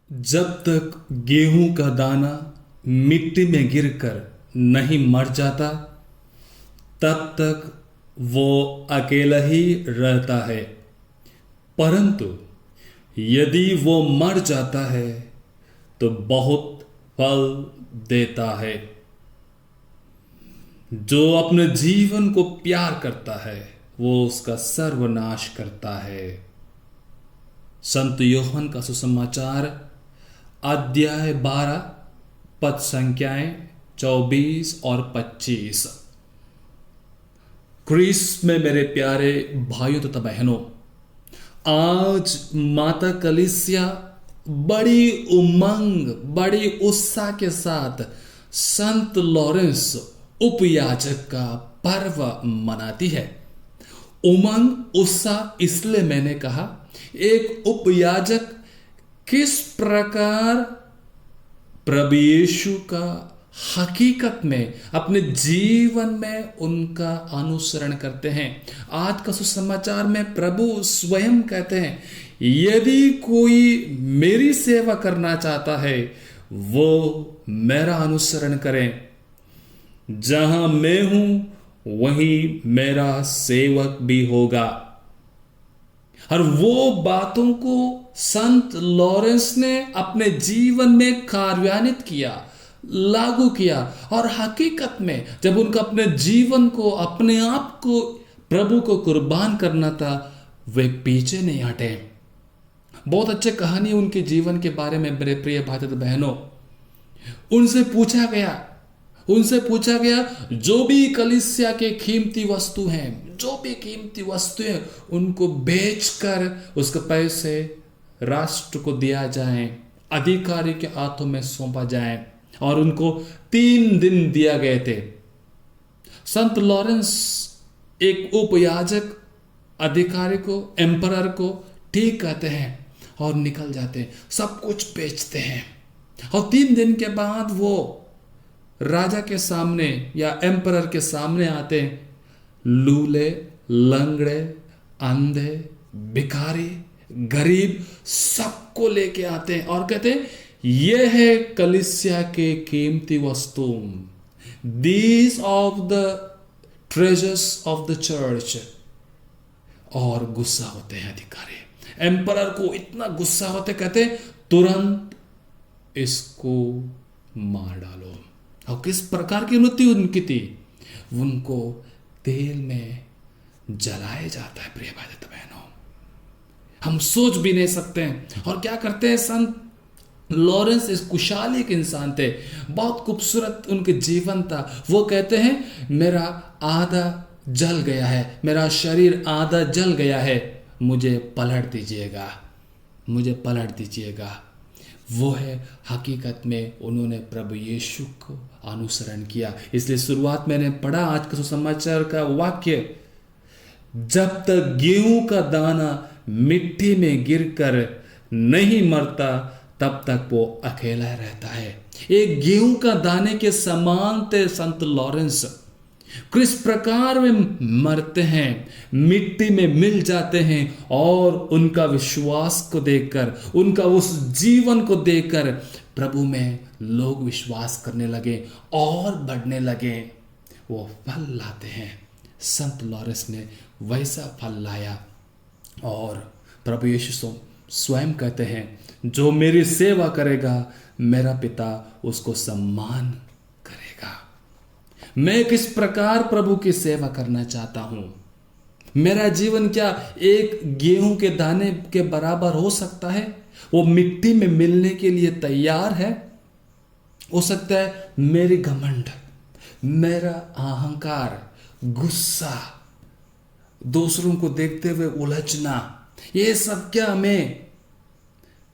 जब तक गेहूं का दाना मिट्टी में गिरकर नहीं मर जाता, तब तक वो अकेला ही रहता है। परंतु यदि वो मर जाता है तो बहुत फल देता है। जो अपने जीवन को प्यार करता है वो उसका सर्वनाश करता है। संत यूहन्ना का सुसमाचार अध्याय 12 पद संख्याएं 24 और 25। क्रिस्त में मेरे प्यारे भाइयों तथा बहनों, आज माता कलीसिया बड़ी उमंग, बड़ी उत्साह के साथ संत लॉरेंस उपयाजक का पर्व मनाती है। उमंग उत्साह इसलिए मैंने कहा, एक उपयाजक किस प्रकार प्रभु यीशु का हकीकत में अपने जीवन में उनका अनुसरण करते हैं। आज का सुसमाचार में प्रभु स्वयं कहते हैं, यदि कोई मेरी सेवा करना चाहता है वो मेरा अनुसरण करें। जहां मैं हूं वहीं मेरा सेवक भी होगा। और वो बातों को संत लॉरेंस ने अपने जीवन में कार्यान्वित किया, लागू किया। और हकीकत में जब उनका अपने जीवन को, अपने आप को प्रभु को कुर्बान करना था, वे पीछे नहीं हटे। बहुत अच्छे कहानी उनके जीवन के बारे में मेरे प्रिय भाई तथा बहनों। उनसे पूछा गया जो भी कलीसिया के कीमती वस्तु हैं, जो भी कीमती वस्तुएं, उनको बेचकर उसके पैसे राष्ट्र को दिया जाए, अधिकारी के हाथों में सौंपा जाए। और उनको 3 दिन दिया गए थे। संत लॉरेंस एक उपयाजक अधिकारी को, एम्परर को ठीक कहते हैं और निकल जाते हैं, सब कुछ बेचते हैं। और 3 दिन के बाद वो राजा के सामने या एम्परर के सामने आते हैं। लूले, लंगड़े, अंधे, भिखारी, गरीब सबको लेके आते हैं और कहते हैं ये है कलीसिया के कीमती वस्तु, these of the treasures of the church. और गुस्सा होते हैं अधिकारी, एम्परर को इतना गुस्सा होते, कहते तुरंत इसको मार डालो। और किस प्रकार की मृत्यु उनकी थी? उनको तेल में जलाया जाता है। प्रिय भाई बहनों, हम सोच भी नहीं सकते हैं। और क्या करते हैं संत लॉरेंस? इस कुशाली के इंसान थे, बहुत खूबसूरत उनके जीवन था। वो कहते हैं मेरा आधा जल गया है, मेरा शरीर आधा जल गया है, मुझे पलट दीजिएगा, मुझे पलट दीजिएगा। वो है हकीकत में उन्होंने प्रभु यीशु को अनुसरण किया। इसलिए शुरुआत मैंने पढ़ा आज का सुसमाचार का वाक्य, जब तक गेहूं का दाना मिट्टी में गिरकर नहीं मरता तब तक वो अकेला रहता है। एक गेहूं का दाने के समान थे संत लॉरेंस। किस प्रकार वे मरते हैं, मिट्टी में मिल जाते हैं। और उनका विश्वास को देखकर, उनका उस जीवन को देखकर प्रभु में लोग विश्वास करने लगे और बढ़ने लगे। वो फल लाते हैं। संत लॉरेंस ने वैसा फल लाया। और प्रभु यीशु स्वयं कहते हैं जो मेरी सेवा करेगा मेरा पिता उसको सम्मान करेगा। मैं किस प्रकार प्रभु की सेवा करना चाहता हूं? मेरा जीवन क्या एक गेहूं के दाने के बराबर हो सकता है? वो मिट्टी में मिलने के लिए तैयार है। हो सकता है मेरी घमंड, मेरा अहंकार, गुस्सा, दूसरों को देखते हुए उलझना, ये सब क्या मैं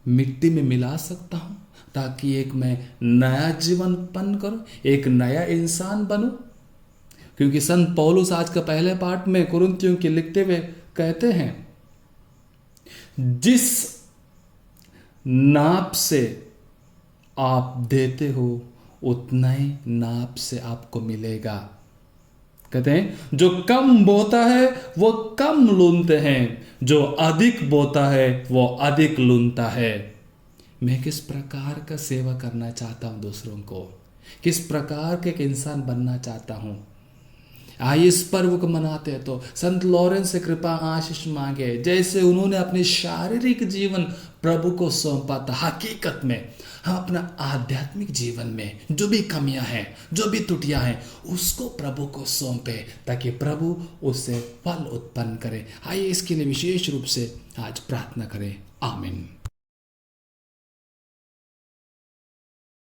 मिट्टी में मिला सकता हूं ताकि एक मैं नया जीवन पन करूं, एक नया इंसान बनूं? क्योंकि संत पौलुस आज का पहले पाठ में कुरिन्थियों के लिखते हुए कहते हैं, जिस नाप से आप देते हो उतना ही नाप से आपको मिलेगा। कहते हैं जो कम बोता है वो कम लूनते हैं, जो अधिक बोता है वो अधिक लूनता है। मैं किस प्रकार का सेवा करना चाहता हूँ दूसरों को, किस प्रकार के एक इंसान बनना चाहता हूँ। आइए इस पर्व को मनाते हैं तो संत लॉरेंस से कृपा आशीष मांगे, जैसे उन्होंने अपने शारीरिक जीवन प्रभु को सौंपा था। हकीकत में हम अपना आध्यात्मिक जीवन में जो भी कमियां हैं, जो भी त्रुटियां हैं, उसको प्रभु को सौंपे ताकि प्रभु उससे फल उत्पन्न करे। आइए इसके लिए विशेष रूप से आज प्रार्थना करें। आमीन।